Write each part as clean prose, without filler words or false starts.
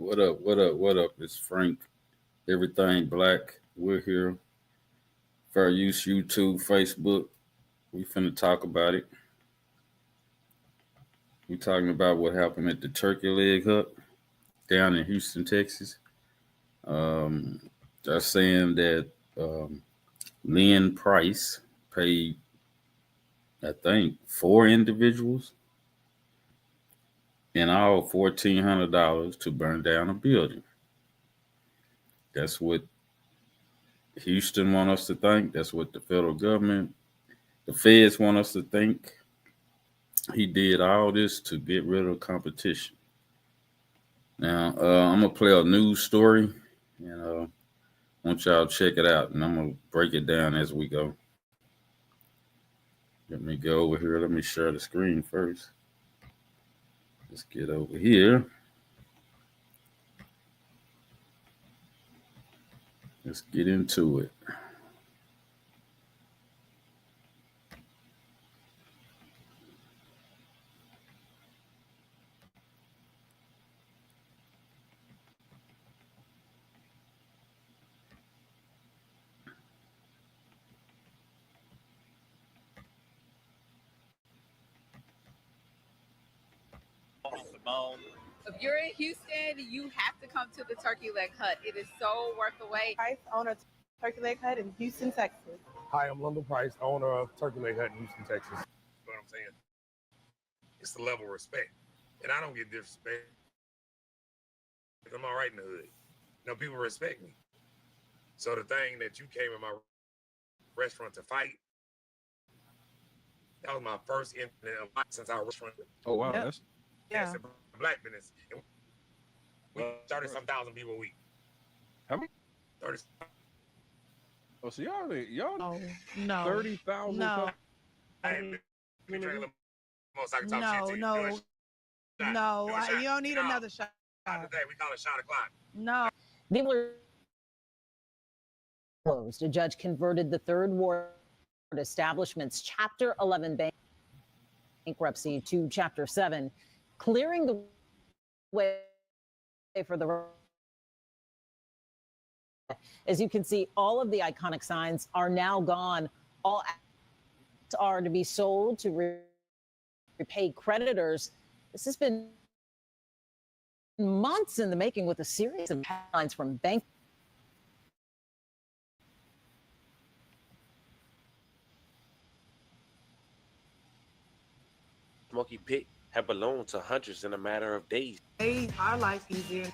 What up? What up? What up? It's Frank. Everything Black. We're here. Fair Use YouTube, Facebook. We finna talk about it. We talking about what happened at the Turkey Leg Hut down in Houston, Texas. Um, they're saying that Lynn Price paid, I think, four individuals in all $1,400 to burn down a building. That's what Houston want us to think. That's what the federal government, the feds want us to think. He did all this to get rid of competition. Now, I'm gonna play a news story, and want y'all to check it out, and I'm gonna break it down as we go. Let me go over here. Let me share the screen first. Let's get over here. Let's get into it. If you're in Houston, you have to come to the Turkey Leg Hut. It is so worth the wait. Price, owner of Turkey Leg Hut in Houston, Texas. Hi, I'm London Price, owner of Turkey Leg Hut in Houston, Texas. You know what I'm saying? It's the level of respect. And I don't get disrespect. I'm all right in the hood. You know, people respect me. So the thing that you came in my restaurant to fight, that was my first incident of since our restaurant. Oh wow, Yep. that's Yeah. It's a black business. And we 30-some thousand people a week. how many? 30. Oh, so y'all No. 30,000. No. I ain't been drinking a little more so I can talk No, shit to you. no. Do a shot. No, Do a shot. you don't need No. another shot. Not today. We call it shot o'clock. No. They were closed. A judge converted the Third Ward establishment's Chapter 11 bankruptcy to Chapter 7, clearing the way for the. As you can see, all of the iconic signs are now gone. All assets are to be sold to repay creditors. This has been months in the making with a series of headlines from bank. Smoky Pit had ballooned to hundreds in a matter of days. Made our life easier.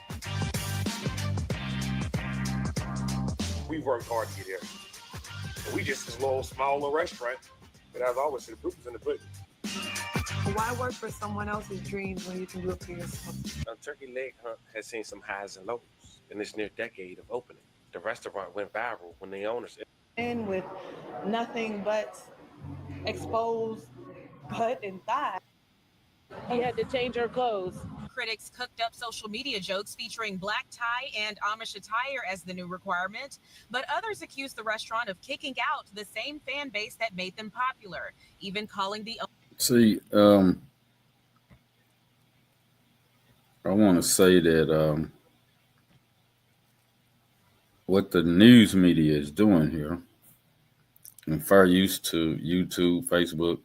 We worked hard to get here. And we just this little small little restaurant. But as always, the proof is in the pudding. Why work for someone else's dreams when you can do it for yourself? Turkey Leg Hunt has seen some highs and lows in this near decade of opening. The restaurant went viral when the owners And with nothing but exposed butt and thigh. He had to change her clothes. Critics cooked up social media jokes featuring black tie and Amish attire as the new requirement, but others accused the restaurant of kicking out the same fan base that made them popular, even calling the. See, I want to say that what the news media is doing here, and fair use to YouTube, Facebook,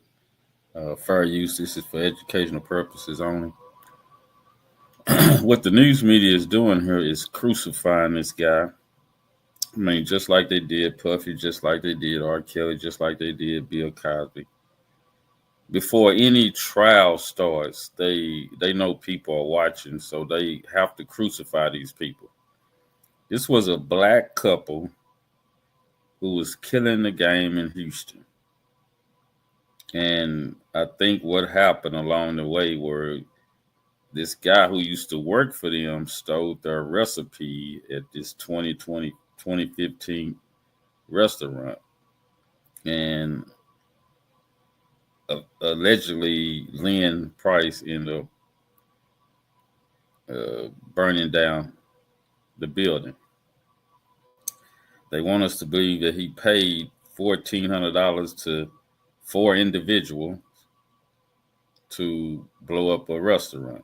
fair use. This is for educational purposes only. What the news media is doing here is crucifying this guy. I mean, just like they did Puffy, just like they did R. Kelly, just like they did Bill Cosby. Before any trial starts, they know people are watching, so they have to crucify these people. This was a black couple who was killing the game in Houston. And I think what happened along the way were this guy who used to work for them stole their recipe at this 2015 restaurant. And allegedly, Lynn Price ended up burning down the building. They want us to believe that he paid $1,400 to four individuals to blow up a restaurant.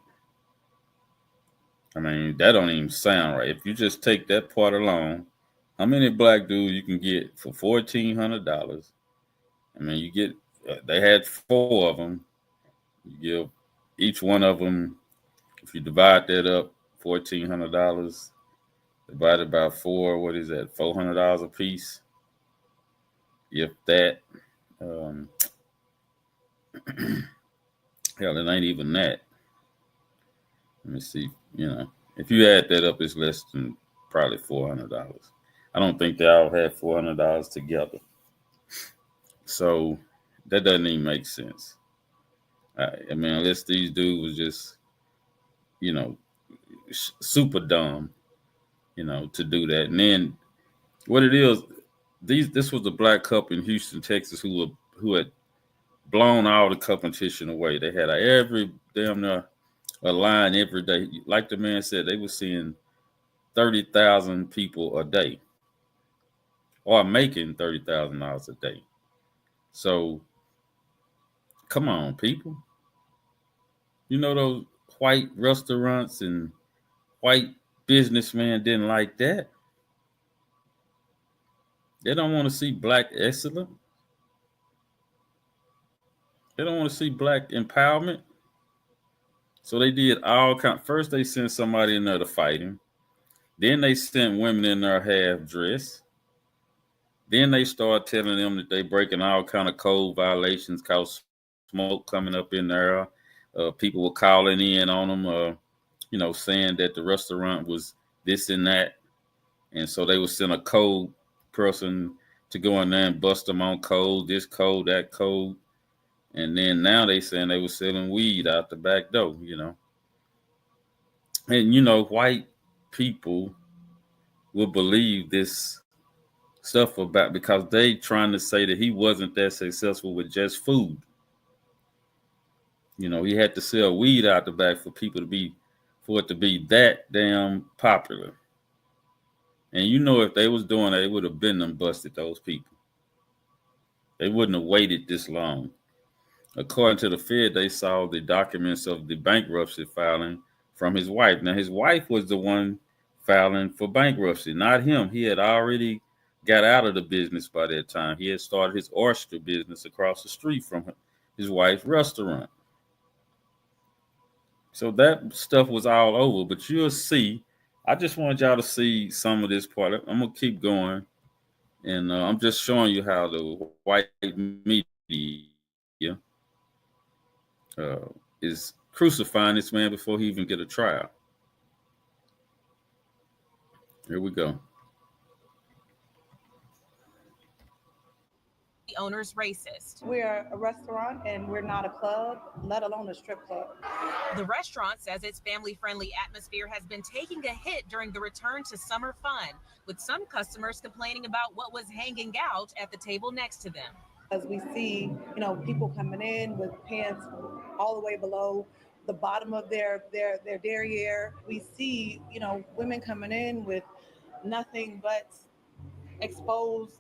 I mean, that don't even sound right. If you just take that part alone, how many black dudes you can get for $1,400? I mean, you get. They had 4 of them. You give each one of them. If you divide that up, $1,400 divided by 4. What is that? $400 a piece. If that. Um, hell, it ain't even that. Let me see. If you add that up, it's less than probably $400. I don't think they all had $400 together. So that doesn't even make sense. I mean, unless these dudes was just, super dumb, to do that. And then what it is, this was a black couple in Houston, Texas, who had blown all the competition away. They had every damn near a line every day. Like the man said, they were seeing 30,000 people a day, or making $30,000 a day. So, come on, people. Those white restaurants and white businessmen didn't like that. They don't want to see black excellence. They don't want to see black empowerment. So they did all kind. First, they sent somebody in there to fight him. Then they sent women in there half dressed. Then they started telling them that they breaking all kind of code violations, cause smoke coming up in there. People were calling in on them, saying that the restaurant was this and that. And so they would send a code person to go in there and bust them on code, this code, that code. And then now they saying they were selling weed out the back door, And, white people will believe this stuff about, because they trying to say that he wasn't that successful with just food. He had to sell weed out the back for it to be that damn popular. And if they was doing that, they would have been them busted those people. They wouldn't have waited this long. According to the Fed, they saw the documents of the bankruptcy filing from his wife. Now, his wife was the one filing for bankruptcy, not him. He had already got out of the business by that time. He had started his oyster business across the street from his wife's restaurant. So that stuff was all over, but you'll see. I just wanted y'all to see some of this part. I'm going to keep going, and I'm just showing you how the white media is crucifying this man before he even get a trial. Here we go. The owner's racist. We're a restaurant and we're not a club, let alone a strip club. The restaurant says its family-friendly atmosphere has been taking a hit during the return to summer fun, with some customers complaining about what was hanging out at the table next to them. As we see, people coming in with pants all the way below the bottom of their derriere. We see, women coming in with nothing but exposed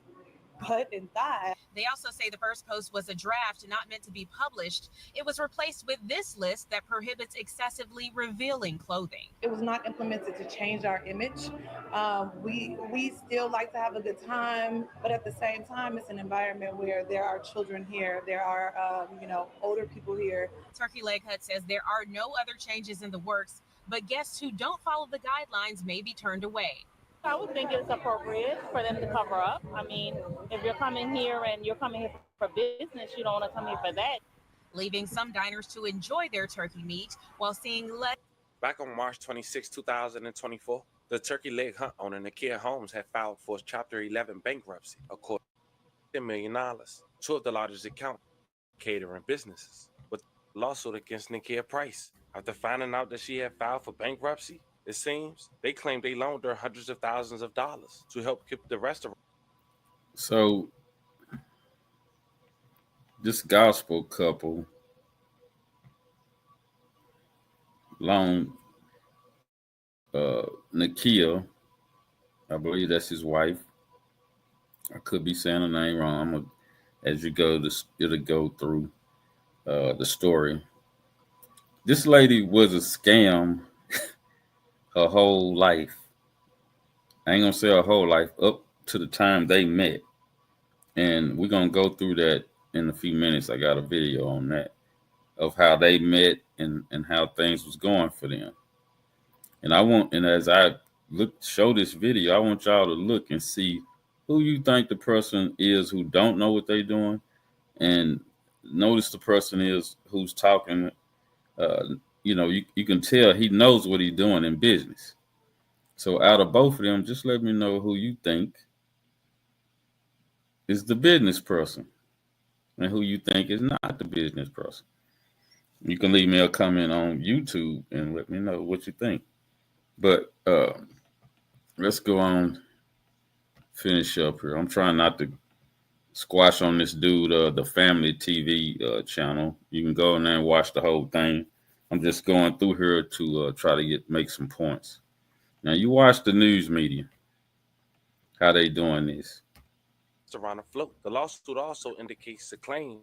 butt and thigh. They also say the first post was a draft not meant to be published. It was replaced with this list that prohibits excessively revealing clothing. It was not implemented to change our image. We still like to have a good time, but at the same time, it's an environment where there are children here, there are older people here. Turkey Leg Hut says there are no other changes in the works, but guests who don't follow the guidelines may be turned away. I would think it's appropriate for them to cover up. I mean, if you're coming here and you're coming here for business, you don't want to come here for that. Leaving some diners to enjoy their turkey meat while seeing less. Back on March 26, 2024, the Turkey Leg Hut owner, Nakia Holmes, had filed for Chapter 11 bankruptcy, according to $10 million, two of the largest account catering businesses, with a lawsuit against Nakia Price. After finding out that she had filed for bankruptcy, it seems they claimed they loaned her hundreds of thousands of dollars to help keep the restaurant. So this gospel couple loaned Nakia, I believe that's his wife. I could be saying her name wrong. As you go, it'll go through the story. This lady was a scam her whole life. I ain't gonna say her whole life, up to the time they met. And we're gonna go through that in a few minutes. I got a video on that of how they met and how things was going for them. And as I show this video, I want y'all to look and see who you think the person is who don't know what they're doing, and notice the person is who's talking. You can tell he knows what he's doing in business. So out of both of them, just let me know who you think is the business person and who you think is not the business person. You can leave me a comment on YouTube and let me know what you think. But let's go on, finish up here. I'm trying not to squash on this dude, the Family TV channel. You can go in there and watch the whole thing. I'm just going through here to try to make some points. Now, you watch the news media, how they doing this. Around the float. The lawsuit also indicates the claim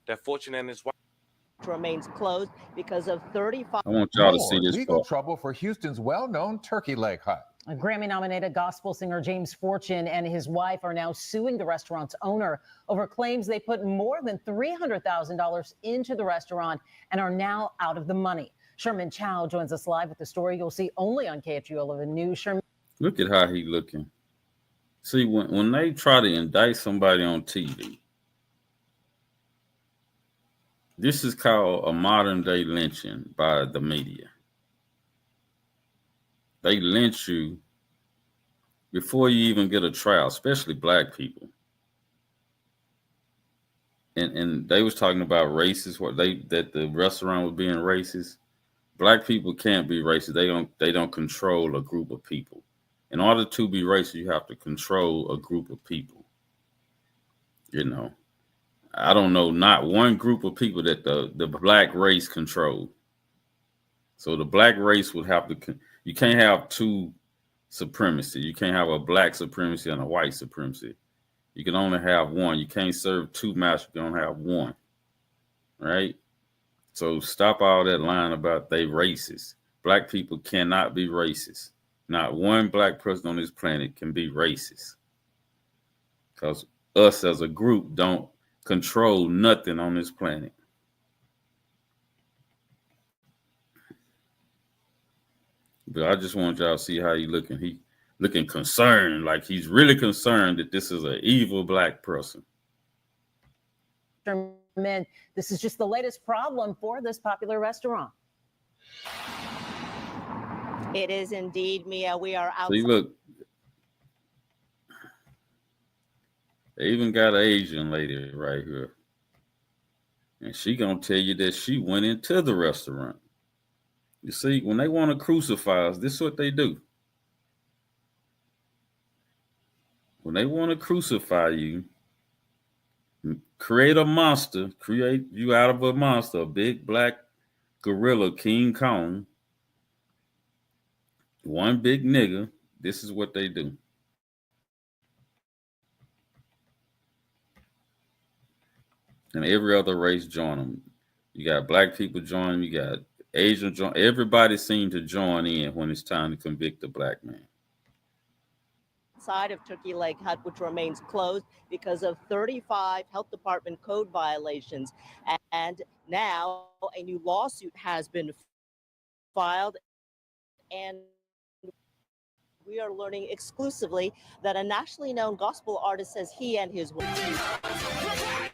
that Fortune and his wife remains closed because of 35. I want y'all to see this legal part. trouble for Houston's well-known Turkey Leg Hut. A Grammy-nominated gospel singer James Fortune and his wife are now suing the restaurant's owner over claims they put more than $300,000 into the restaurant and are now out of the money. Sherman Chow joins us live with the story you'll see only on KHU 11 News. Sherman. Look at how he looking. See, when they try to indict somebody on TV, this is called a modern-day lynching by the media. They lynch you before you even get a trial, especially black people. And they was talking about racist, that the restaurant was being racist. Black people can't be racist. They don't control a group of people. In order to be racist, you have to control a group of people. You know, I don't know not one group of people that the black race control. So the black race would have to. You can't have two supremacy. You can't have a black supremacy and a white supremacy. You can only have one. You can't serve two masters. You can only have one. Right? So stop all that line about they racist. Black people cannot be racist. Not one black person on this planet can be racist. Because us as a group don't control nothing on this planet. But I just want y'all to see how he looking. He looking concerned, like he's really concerned that this is an evil black person. Men, this is just the latest problem for this popular restaurant. It is indeed, Mia. We are out. See, look. They even got an Asian lady right here. And she gonna tell you that she went into the restaurant. You see, when they want to crucify us, this is what they do. When they want to crucify you, create a monster, create you out of a monster, a big black gorilla, King Kong, one big nigga, this is what they do. And every other race join them. You got black people join them, you got Asian join. Everybody seems to join in when it's time to convict a black man. Side of Turkey Leg Hut, which remains closed because of 35 health department code violations. And now a new lawsuit has been filed, and we are learning exclusively that a nationally known gospel artist says he and his wife,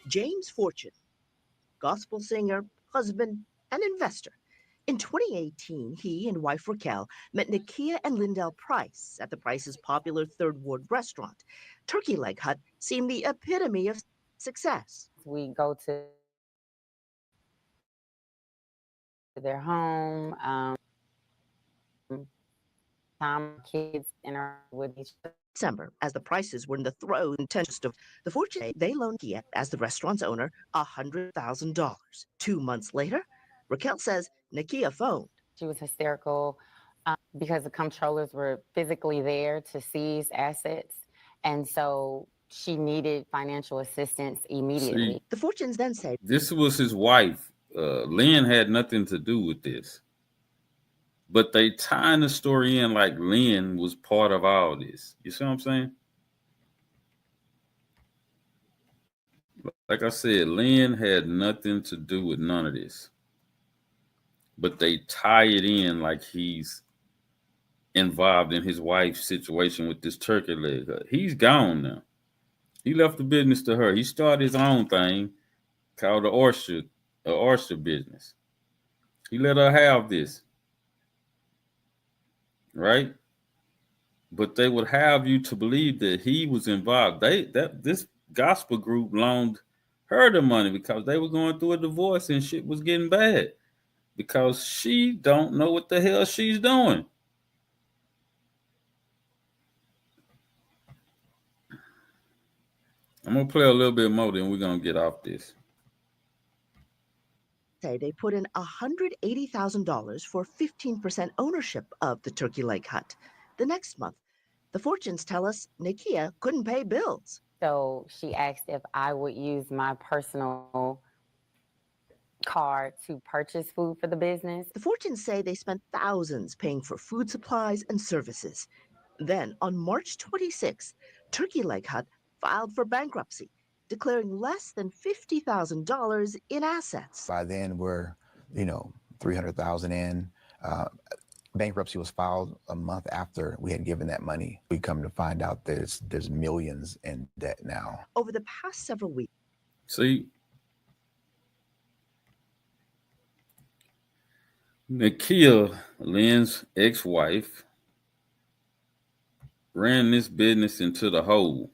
James Fortune, gospel singer, husband, and investor. In 2018, he and wife Raquel met Nakia and Lindell Price at the Price's popular Third Ward restaurant. Turkey Leg Hut seemed the epitome of success. We go to their home, time kids interact with each other. December, as the Prices were in the throes and tension of the Fortune, they loaned Nakia, as the restaurant's owner, $100,000. 2 months later, Raquel says Nakia phoned. She was hysterical because the comptrollers were physically there to seize assets. And so she needed financial assistance immediately. See, the Fortunes then said this was his wife. Lynn had nothing to do with this. But they tying the story in like Lynn was part of all this. You see what I'm saying? Like I said, Lynn had nothing to do with none of this. But they tie it in like he's involved in his wife's situation with this turkey leg. He's gone now. He left the business to her. He started his own thing called the oyster business. He let her have this. Right? But they would have you to believe that he was involved. This gospel group loaned her the money because they were going through a divorce and shit was getting bad. Because she don't know what the hell she's doing. I'm gonna play a little bit more, then we're gonna get off this. They put in $180,000 for 15% ownership of the Turkey Leg Hut. The next month, the fortunes tell us Nakia couldn't pay bills. So she asked if I would use my personal card to purchase food for the business. The fortunes say they spent thousands paying for food supplies and services. Then, on March 26th, Turkey Leg Hut filed for bankruptcy, declaring less than $50,000 in assets. By then, we're, $300,000 in. Bankruptcy was filed a month after we had given that money. We come to find out there's millions in debt now. Over the past several weeks. See, Nakia, Lynn's ex-wife, ran this business into the hole.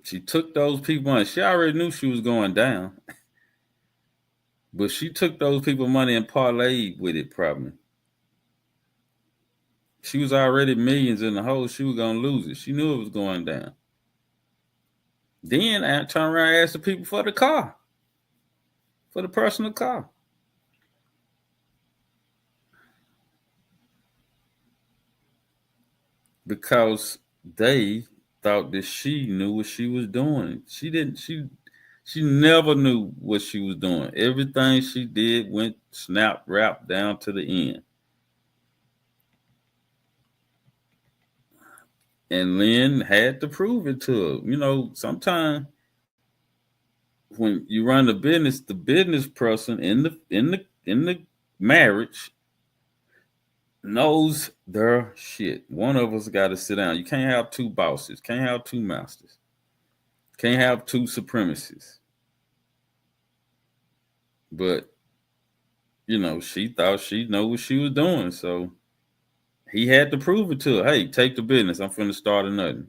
She took those people money. She already knew she was going down. But she took those people money and parlayed with it probably. She was already millions in the hole. She was going to lose it. She knew it was going down. Then I turned around and asked the people for the car. For the personal car. Because they thought that she knew what she was doing. She never knew what she was doing. Everything she did went snap wrap down to the end. And Lynn had to prove it to her. Sometimes when you run the business person in the marriage knows their shit. One of us got to sit down. You can't have two bosses. Can't have two masters. Can't have two supremacists. But, she thought she knew what she was doing. So he had to prove it to her. Hey, take the business. I'm finna start nothing.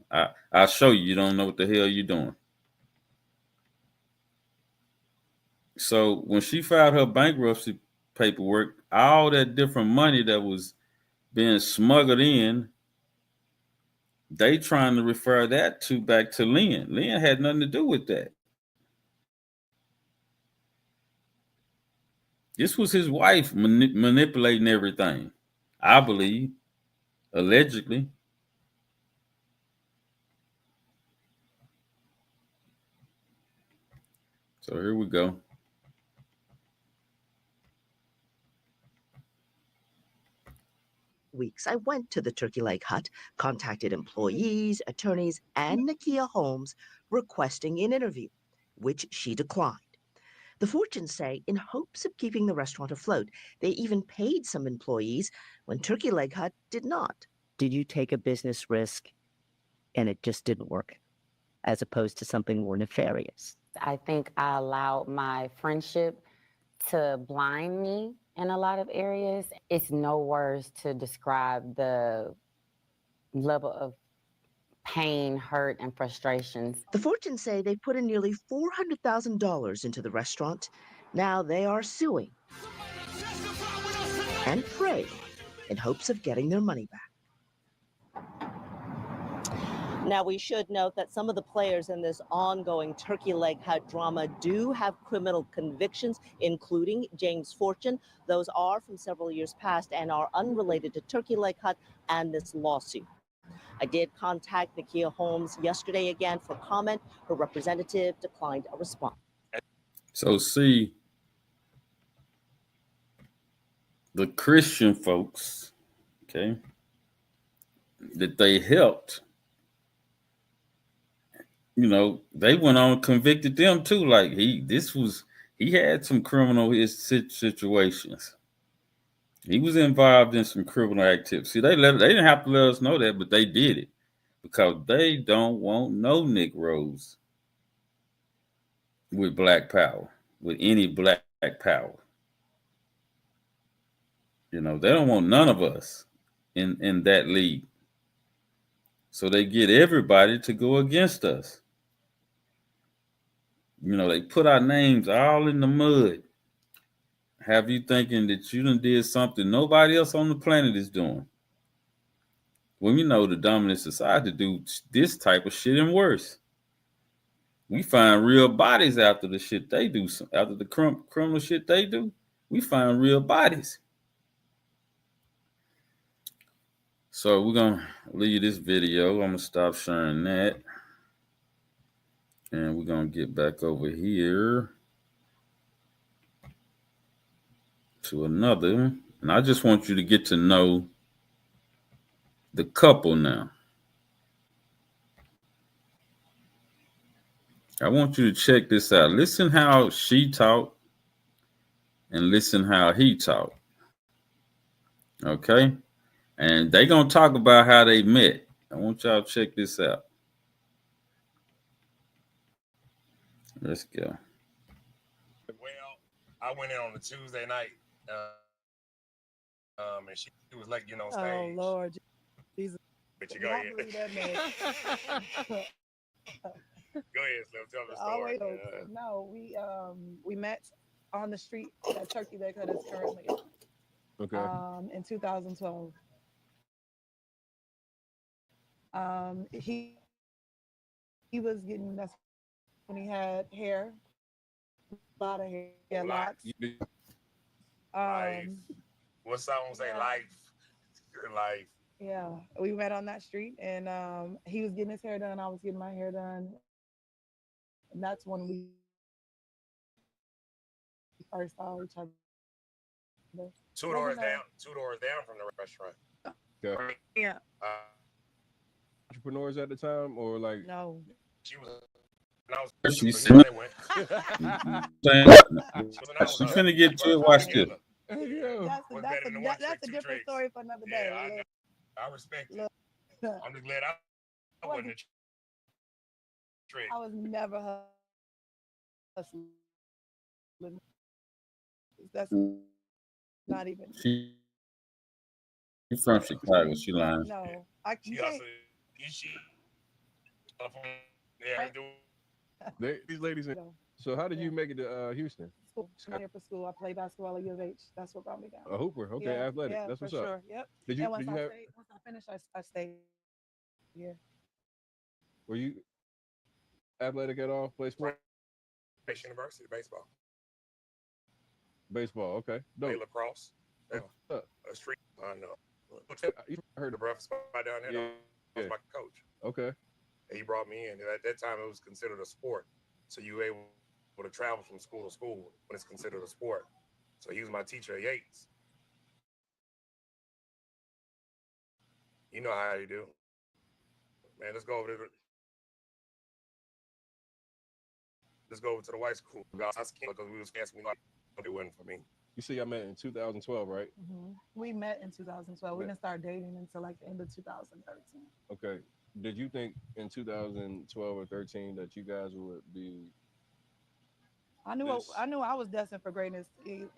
I'll show you. You don't know what the hell you're doing. So when she filed her bankruptcy paperwork, all that different money that was being smuggled in, they trying to refer that back to Lynn. Lynn had nothing to do with that. This was his wife manipulating everything, I believe, allegedly. So here we go. Weeks, I went to the Turkey Leg Hut, contacted employees, attorneys, and Nakia Holmes requesting an interview, which she declined. The fortunes say in hopes of keeping the restaurant afloat, they even paid some employees when Turkey Leg Hut did not. Did you take a business risk and it just didn't work, as opposed to something more nefarious? I think I allowed my friendship to blind me in a lot of areas. It's no words to describe the level of pain, hurt, and frustrations. The fortunes say they put in nearly $400,000 into the restaurant. Now they are suing and praying in hopes of getting their money back. Now, we should note that some of the players in this ongoing Turkey Leg Hut drama do have criminal convictions, including James Fortune. Those are from several years past and are unrelated to Turkey Leg Hut and this lawsuit. I did contact Nakia Holmes yesterday again for comment. Her representative declined a response. So see, the Christian folks, okay, that they helped, you know, they went on and convicted them too. Like he had some criminal situations. He was involved in some criminal activity. See, they didn't have to let us know that, but they did it because they don't want no Negroes with black power, with any black power. You know, they don't want none of us in that league. So they get everybody to go against us. You know, they put our names all in the mud. Have you thinking that you done did something nobody else on the planet is doing? Well, you know, the dominant society do this type of shit and worse. We find real bodies after the shit they do, after the criminal shit they do. We find real bodies. So we're going to leave this video. I'm going to stop sharing that. And we're going to get back over here to another. And I just want you to get to know the couple now. I want you to check this out. Listen how she talked and listen how he talked. Okay? And they're going to talk about how they met. I want y'all to check this out. Let's go. Well, I went in on a Tuesday night, and she was like, you know, stage. Oh Lord, Jesus! But you go ahead. Go ahead, Slim. Tell the story. No, we met on the street that Turkey Leg Hut is currently on. Okay. In 2012. He was getting, that's when he had hair, a lot of hair, locks. Life. What song say? Life. Your life. Yeah, we met on that street, and he was getting his hair done. I was getting my hair done, and that's when we first saw each other. Two doors down from the restaurant. Okay. Yeah. Entrepreneurs at the time, or like? No. She was. She said, she's finna get to it. Watch this. That's a different story for another day. Yeah, I respect it. I'm just glad I wasn't a trick. I was never hustling. That's not even. She's from Chicago. She lying. No, She also, yeah, these ladies. So how did you make it to Houston? School. I'm here for school. I play basketball at U of H. That's what brought me down. A hooper. Okay, yeah, athletic. Yeah, that's what's for up. Sure. Yep. Did you? And once once I finished, I stayed. Yeah. Were you athletic at all? Play sport? University baseball. Baseball. Okay. No. Play lacrosse. A street. I know. You heard the rough spot down there. Yeah. That was my coach. Okay. And he brought me in. And at that time, it was considered a sport. So you were able to travel from school to school when it's considered a sport. So he was my teacher at Yates. You know how you do. Man, let's go over to the white school. Because we was asking me, it wasn't for me. You see, I met in 2012, right? Mm-hmm. We met in 2012. We didn't start dating until like the end of 2013. Okay. Did you think in 2012 or 13 that you guys would be? I knew I was destined for greatness with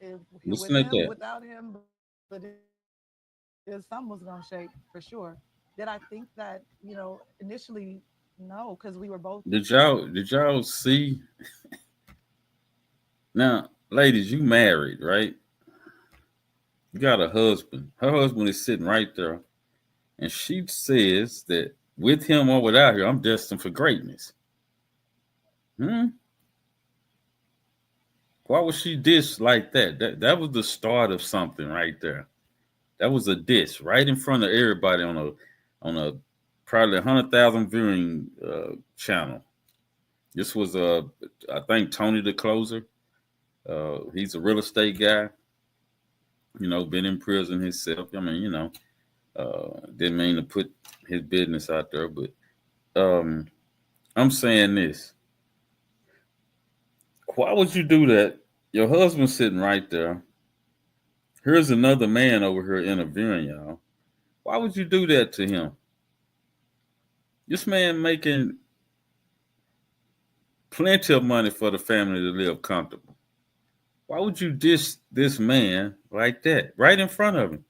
Listen him, without him, but something was gonna shake for sure. Did I think that, initially? No, because we were both. Did y'all see? Now, ladies, you married, right? You got a husband. Her husband is sitting right there, and she says that with him or without her, I'm destined for greatness. Why would she dish like that? That was the start of something right there. That was a dish right in front of everybody on a probably 100,000 viewing channel. This was I think Tony the Closer. He's a real estate guy. been in prison himself. I mean, didn't mean to put his business out there, but I'm saying this. Why would you do that? Your husband's sitting right there. Here's another man over here interviewing y'all. Why would you do that to him? This man making plenty of money for the family to live comfortable. Why would you diss this man like that, right in front of him?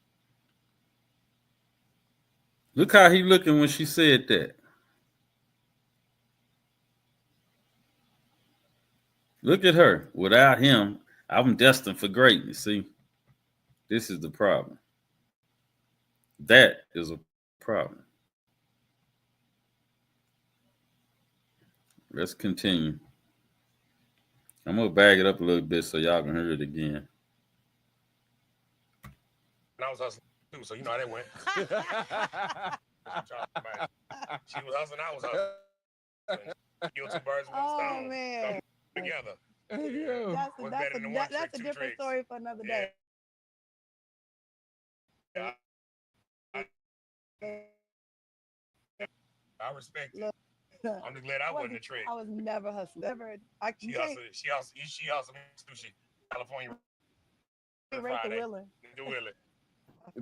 Look how he looking when she said that. Look at her. Without him, I'm destined for greatness. See, this is the problem. That is a problem. Let's continue. I'm going to bag it up a little bit so y'all can hear it again. And I was hustling too, so you know how that went. She was hustling, I was hustling. Kill two birds with one stone. Oh man. Together. That's a different story for another day. Yeah. I respect it. I'm just glad I wasn't a trick. I was never hustling. Never. She hustled sushi. California. Friday. Do Willie.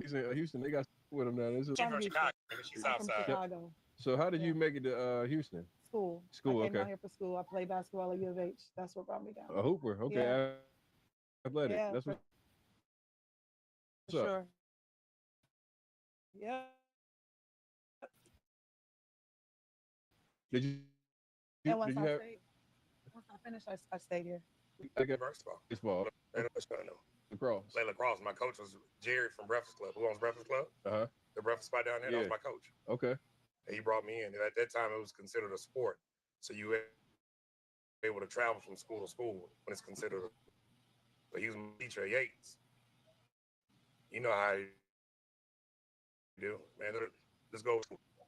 He said Houston, they got with him now. She's from Chicago. She's outside. Chicago. So how did you make it to Houston? School. School, I came okay. down here for school. I played basketball at U of H. That's what brought me down. A hooper, okay. Yeah. Athletic. Yeah, That's what. Sure. Yeah. Did you? And once Did you I have? finished, I stayed here. I got Basketball. baseball. Lacrosse. Play lacrosse. My coach was Jerry from Breakfast Club. Who owns Breakfast Club? Uh-huh. The breakfast spot down there. That was my coach. Okay. And he brought me in. And at that time, it was considered a sport. So you were able to travel from school to school when it's considered. But he was my teacher at Yates. You know how you do, man. Let's go.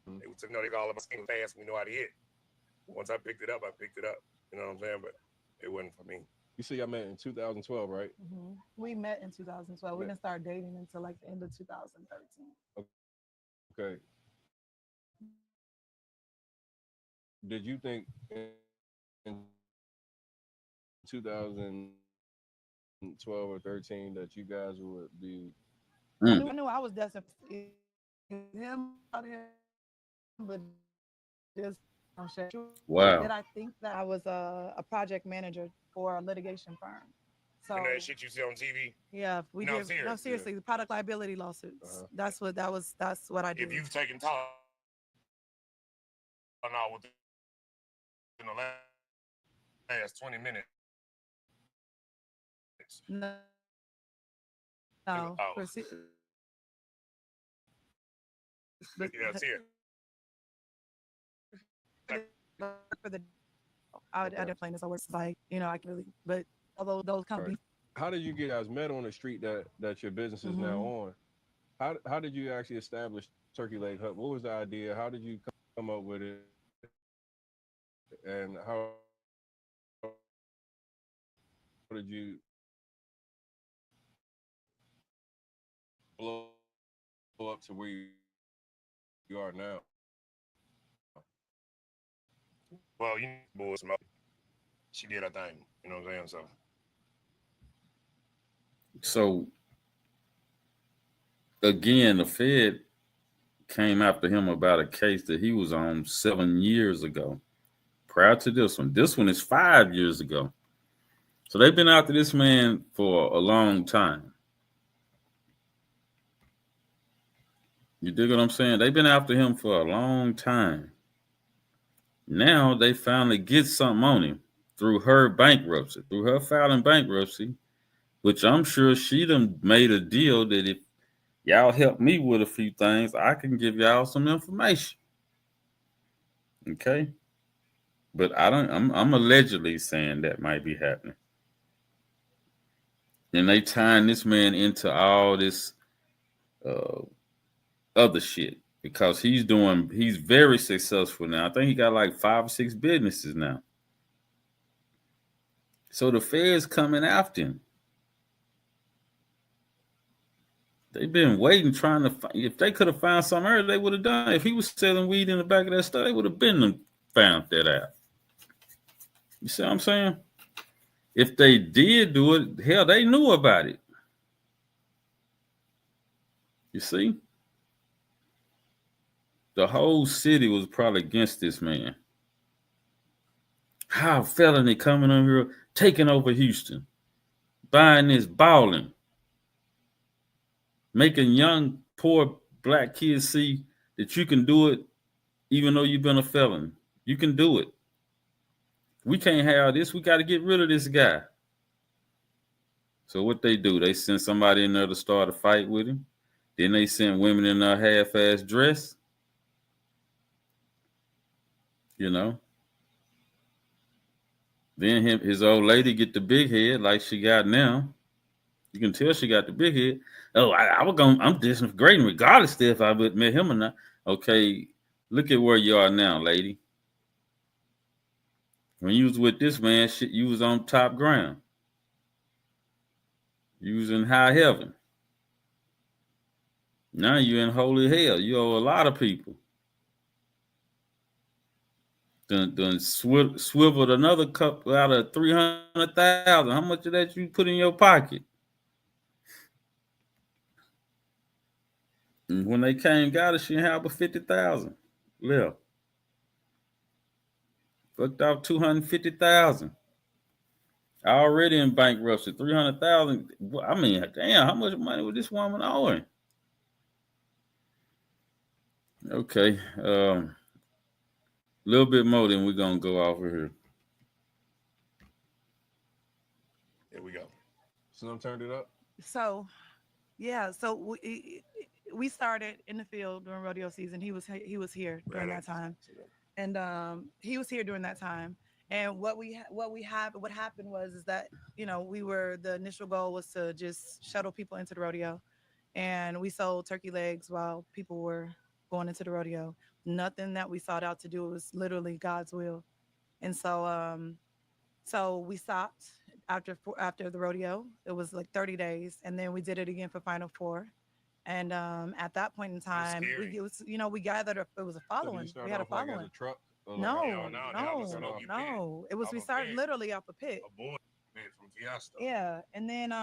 They took they got all of my scheme fast. We know how to hit. Once I picked it up, I picked it up. You know what I'm saying? But it wasn't for me. You see, I met in 2012, right? Mm-hmm. We met in 2012. We didn't start dating until like the end of 2013. Okay. Did you think in 2012 or 13 that you guys would be? I knew I was destined for him out here, but just wow. Did I think that I was a project manager for a litigation firm? So you know that shit you see on TV? Yeah, we did. Serious. No, seriously, the product liability lawsuits. That's what I did. If you've taken Tylenol within the last 20 minutes. No. Oh. Yeah, it's here. I didn't plan this. I was like, I can really, but although those companies. How did you get guys met on the street that your business is now on? How did you actually establish Turkey Leg Hut? What was the idea? How did you come up with it? And how did you blow up to where you are now? Well, you know, she did her thing. You know what I'm saying? So again, the Fed came after him about a case that he was on 7 years ago. Prior to this one is 5 years ago. So they've been after this man for a long time. You dig what I'm saying? They've been after him for a long time. Now they finally get something on him through her bankruptcy, through her filing bankruptcy, which I'm sure she done made a deal that if y'all help me with a few things, I can give y'all some information. Okay? But I'm allegedly saying that might be happening. And they tying this man into all this other shit because he's very successful now. I think he got like 5 or 6 businesses now. So the Fed's coming after him. They've been waiting, trying to find. If they could have found something earlier, they would have done it. If he was selling weed in the back of that store, they would have been found that out. You see what I'm saying? If they did do it, hell, they knew about it. You see? The whole city was probably against this man. How a felony coming on here, taking over Houston, buying this, balling, making young, poor black kids see that you can do it even though you've been a felon. You can do it. We can't have this. We got to get rid of this guy. So what they do, they send somebody in there to start a fight with him. Then they send women in a half-ass dress. You know. Then his old lady get the big head like she got now. You can tell she got the big head. Oh, I'm disagreeing regardless if I would met him or not. Okay, look at where you are now, lady. When you was with this man, shit, you was on top ground. You was in high heaven. Now you're in holy hell. You owe a lot of people. Done swiveled another cup out of 300,000. How much of that you put in your pocket? And when they came, got her, she didn't have but 50,000 left. Fucked off 250,000. Already in bankruptcy, 300,000. I mean, damn, how much money was this woman owing? Okay, little bit more, then we're gonna go off of here. Here we go. Slim turned it up. So, yeah. So we started in the field during rodeo season. He was here during that time, and he was here during that time. And what happened was that the initial goal was to just shuttle people into the rodeo, and we sold turkey legs while people were going into the rodeo. Nothing that we sought out to do. It was literally God's will. And so we stopped after the rodeo. It was like 30 days, and then we did it again for Final Four. And at that point in time, we gathered. It was a following. We had a following. As a truck? No. It was we started pit. literally off a pit. A boy from Fiesta. Yeah, and then like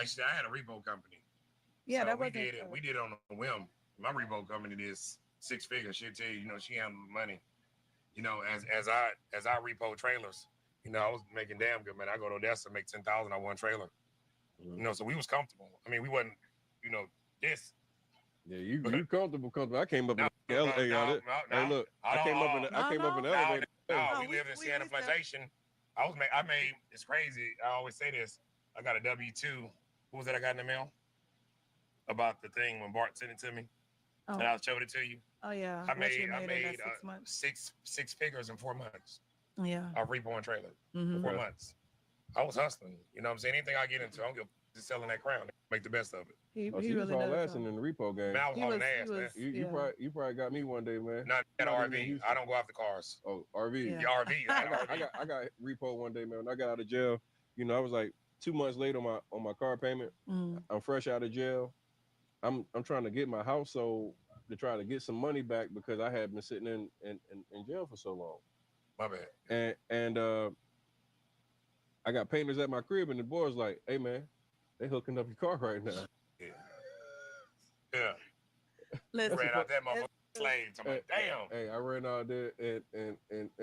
I said, I had a repo company. Yeah, so that we wasn't. did it. We did it on a whim. My repo company did 6 figures. She'll tell you, she handled money. As I repo trailers, I was making damn good, man. I go to Odessa, make 10,000 on one trailer. So we was comfortable. I mean, we wasn't, this. Yeah, you comfortable. I came up in LA. Hey, look, I came up in the elevator. We lived in Sienna Plantation. I made, it's crazy. I always say this. I got a W-2. Who was that I got in the mail? About the thing when Bart sent it to me. Oh. And I showed it to you. Oh yeah. I made 6 months. six figures in 4 months. Yeah. Of repo and trailer. For 4 months. I was hustling. You know what I'm saying? Anything I get into, I'm just selling that crown. Make the best of it. He really really was does. in the repo game. Man, I was hauling ass, man. You probably got me one day, man. Not at RV. I don't go after cars. Oh, RV. Yeah, RV. I got repo one day, man. When I got out of jail, I was like 2 months late on my car payment. I'm fresh out of jail. I'm trying to get my house sold to try to get some money back because I had been sitting in jail for so long. My bad. And I got painters at my crib, and the boys like, "Hey man, they hooking up your car right now." Yeah. Listen, ran out that motherfucking slave. I'm like, damn. Hey, I ran out there and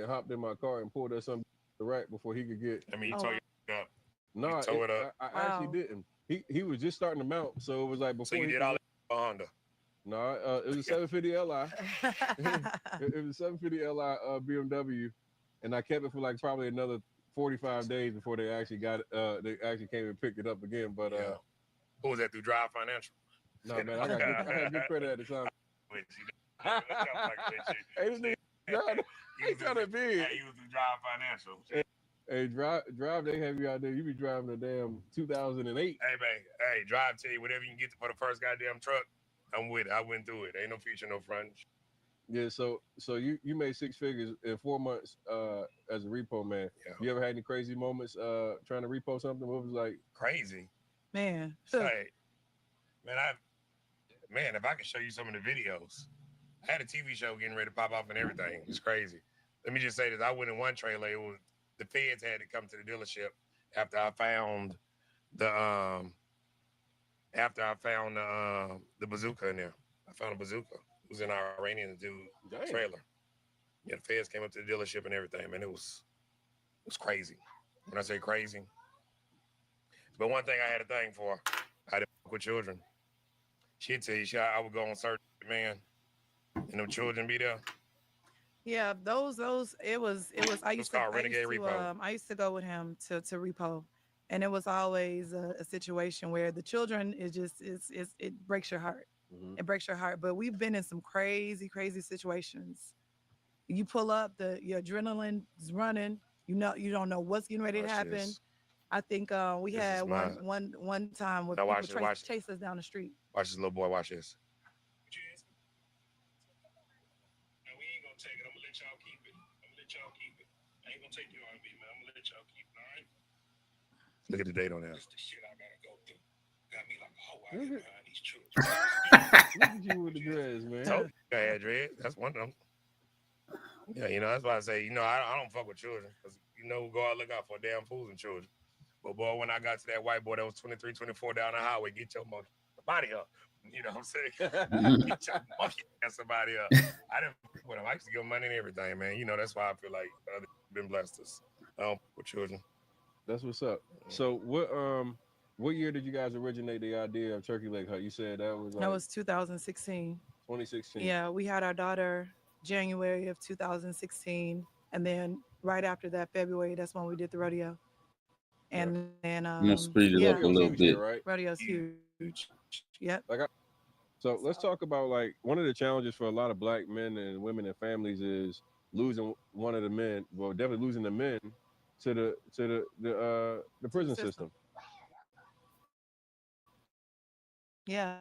hopped in my car and pulled that something right before he could get. I mean, you tore it up. No, you tore it up. I actually didn't. He was just starting to mount, so it was like before. So you did all that Honda. No, it was a 750 Li. It was a 750 Li BMW, and I kept it for like probably another 45 days before they actually got it. They actually came and picked it up again. But who was that through Drive Financial? No, man, I had good credit at the time. Hey, this nigga, he's trying to be. Hey, you was through Drive Financial. Hey, drive. They have you out there. You be driving a damn 2008. Hey, man. Hey, Drive tell you whatever you can get for the first goddamn truck. I'm with it. I went through it. Ain't no future, no front. Yeah. So you made 6 figures in 4 months as a repo man. Yeah. You ever had any crazy moments trying to repo something? What was like crazy? Man. Hey, Man, if I could show you some of the videos, I had a TV show getting ready to pop off and everything. It's crazy. Let me just say this: I went in one trailer. It was the feds had to come to the dealership after I found the bazooka in there. I found a bazooka. It was in our Iranian dude trailer. Yeah, the feds came up to the dealership and everything, man. It was crazy. When I say crazy. But one thing I had a thing for, I didn't fuck with children. She'd tell you, I would go on search, man, and them children be there. Yeah, those it was I used to go with him to repo, and it was always a situation where the children is just it breaks your heart. It breaks your heart. But we've been in some crazy situations. You pull up, your adrenaline is running. You don't know what's getting ready to happen. I think we had one time where people chased us down the street. Watch this little boy. Watch this. Look at the date on that. Look at you with the dreads, man. I had dreads. That's one of them. Yeah, that's why I say, I don't fuck with children. Because, go out look out for damn fools and children. But, boy, when I got to that white boy that was 23, 24 down the highway, get your monkey body up. You know what I'm saying? Get your monkey ass somebody up. I didn't fuck with him. I used to give him money and everything, man. That's why I feel like others been blessed us. I don't fuck with children. That's what's up. So what year did you guys originate the idea of Turkey Leg Hut? You said that was 2016. 2016. Yeah, we had our daughter January of 2016, and then right after that, February, that's when we did the rodeo. And then I'm gonna speed it up a little bit. Right? Rodeo's huge. Yep. So let's talk about one of the challenges for a lot of black men and women and families is losing one of the men. Well, definitely losing the men to the prison system. Yeah.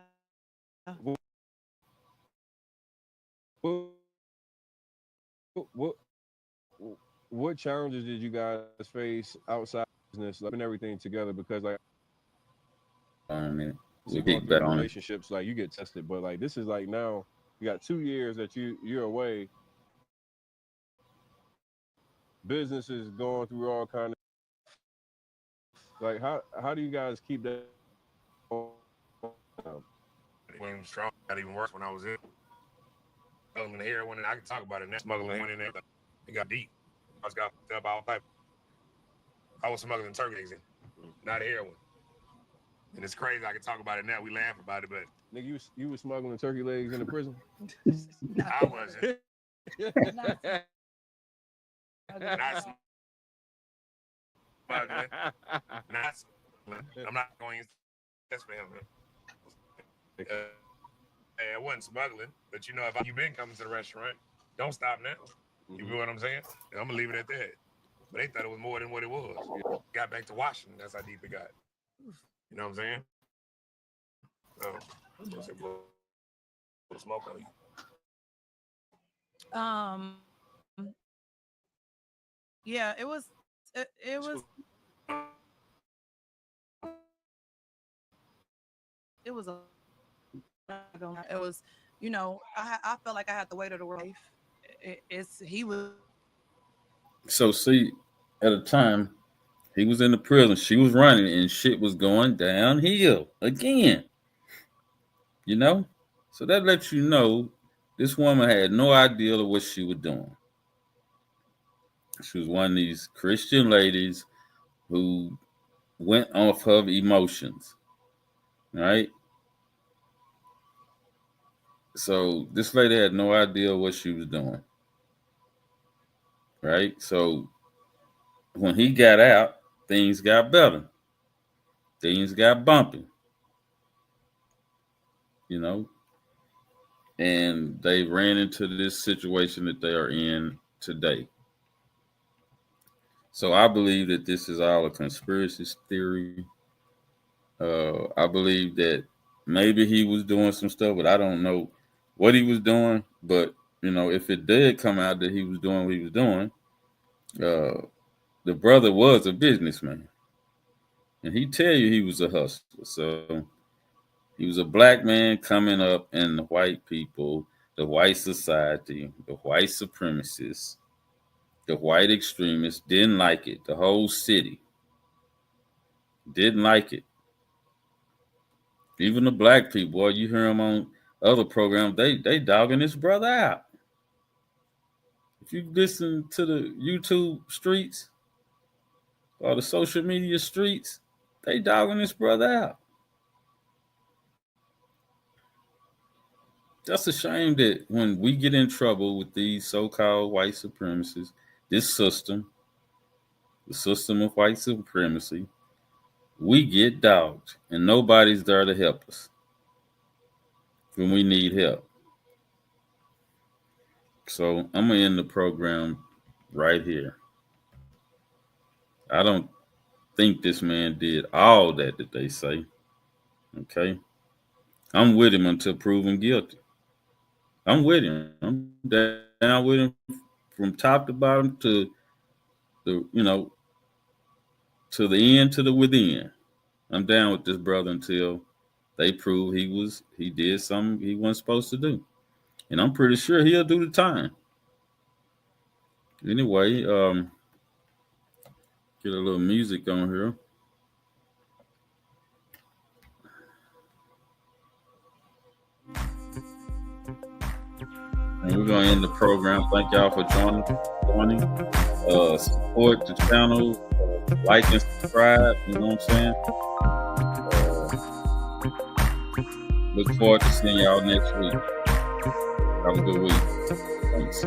What challenges did you guys face outside business, putting everything together? Because relationships, you get tested, but this is now you got 2 years that you're away. Business is going through all kind of how do you guys keep that? When strong, got even worse when I was in. Smuggling heroin, and I can talk about it now. Smuggling in there, it got deep. I got up all type. I was smuggling turkey legs in, not heroin. And it's crazy. I can talk about it now. We laugh about it, but nigga, you was smuggling turkey legs in the prison. I wasn't. Not smuggling. Not smuggling. I'm not going to test for him. I wasn't smuggling, but if you've been coming to the restaurant, don't stop now. You feel what I'm saying? And I'm gonna leave it at that. But they thought it was more than what it was. Got back to Washington. That's how deep it got. You know what I'm saying? So, blow smoke on you. Yeah, it was. It was. It was a. It was, I felt like I had the weight of the world. He was. So see, at a time, he was in the prison. She was running, and shit was going downhill again. So that lets you know this woman had no idea of what she was doing. She was one of these Christian ladies who went off her emotions, right? So this lady had no idea what she was doing, right? So when he got out, things got better. Things got bumpy, and they ran into this situation that they are in today. So I believe that this is all a conspiracy theory. I believe that maybe he was doing some stuff, but I don't know what he was doing. But, if it did come out that he was doing what he was doing, the brother was a businessman. And he tell you he was a hustler. So He was a black man coming up in the white people, the white society, the white supremacists, the white extremists didn't like it. The whole city didn't like it. Even the black people, or you hear them on other programs, they dogging this brother out. If you listen to the YouTube streets or the social media streets, they dogging this brother out. That's a shame that when we get in trouble with these so-called white supremacists, this system, the system of white supremacy, we get dogged and nobody's there to help us when we need help. So I'm going to end the program right here. I don't think this man did all that they say. Okay? I'm with him until proven guilty. I'm with him. I'm down with him from top to bottom to the, to the end, to the within. I'm down with this brother until they prove he did something he wasn't supposed to do. And I'm pretty sure he'll do the time. Anyway, get a little music on here. And we're going to end the program. Thank y'all for joining. Support the channel. Like and subscribe. You know what I'm saying? Look forward to seeing y'all next week. Have a good week. Thanks.